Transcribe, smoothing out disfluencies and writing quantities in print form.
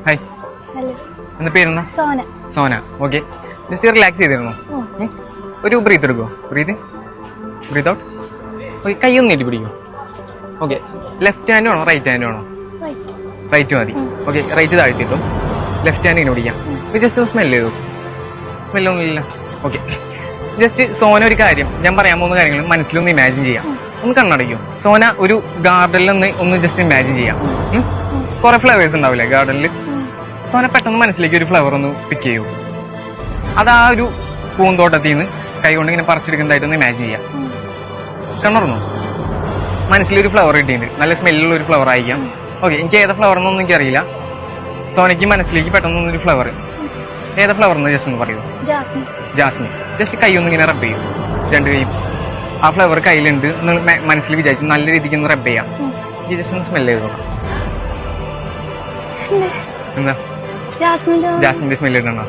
Hi, hello. എന്താ പേരെന്നാ? Sona. Sona. Okay, just relax ചെയ്തിരുന്നു. ഒരു ബ്രീത്ത് എടുക്കുമോ? Breath out. ഓക്കെ, കൈ ഒന്ന് നീട്ടി പിടിക്കും. ഓക്കെ, ലെഫ്റ്റ് ഹാൻഡ് വേണോ റൈറ്റ് ഹാൻഡ് വേണോ? റൈറ്റ് മതി. ഓക്കെ, റൈറ്റ് താഴ്ത്തിയിട്ടും ലെഫ്റ്റ് ഹാൻഡ് ഇങ്ങനെ പിടിക്കാം. ജസ്റ്റ് സ്മെല്ല് ചെയ്തു. സ്മെല്ലൊന്നും ഇല്ല. ഓക്കെ, ജസ്റ്റ് സോന ഒരു കാര്യം ഞാൻ പറയാൻ പോകുന്ന കാര്യങ്ങൾ മനസ്സിലൊന്ന് ഇമാജിൻ ചെയ്യാം. ഒന്ന് കണ്ണടയ്ക്കും. സോന ഒരു ഗാർഡനിൽ ഒന്ന് ജസ്റ്റ് ഇമാജിൻ ചെയ്യാം. കുറെ ഫ്ലവേഴ്സ് ഉണ്ടാവില്ലേ ഗാർഡനിൽ? സോന പെട്ടെന്ന് മനസ്സിലേക്ക് ഒരു ഫ്ലവർ ഒന്ന് പിക്ക് ചെയ്യൂ. അത് ആ ഒരു പൂന്തോട്ടത്തിൽ നിന്ന് കൈകൊണ്ട് ഇങ്ങനെ പറിച്ചെടുക്കുന്നതായിട്ടൊന്ന് ഇമാജിൻ ചെയ്യാം. കണ്ണുറന്നു. മനസ്സിലൊരു ഫ്ലവർ കിട്ടിയിട്ടുണ്ട്, നല്ല സ്മെല്ലുള്ള ഒരു ഫ്ലവർ ആയിരിക്കാം. ഓക്കെ, എനിക്ക് ഏതാ ഫ്ലവർ എന്നൊന്നും എനിക്കറിയില്ല. സോനയ്ക്ക് മനസ്സിലേക്ക് പെട്ടെന്നൊരു ഫ്ലവർ, ഏതാ ഫ്ലവർ എന്ന് ജസ്റ്റ് ഒന്ന് പറയൂ. ജാസ്മിൻ. ജസ്റ്റ് കൈ ഒന്ന് ഇങ്ങനെ റബ്ബ് ചെയ്യും, രണ്ട് കൈ. ആ ഫ്ലവർ കയ്യിലുണ്ട് മനസ്സിൽ വിചാരിച്ചു നല്ല രീതിക്ക് ഒന്ന് റബ്ബ് ചെയ്യാം. ഈ ജസ്റ്റ് ഒന്ന് സ്മെല്ല് ചെയ്ത് നോക്കാം. എന്താ ജാസ്മിന്റെ സ്മെല്ല് ഇടണോ?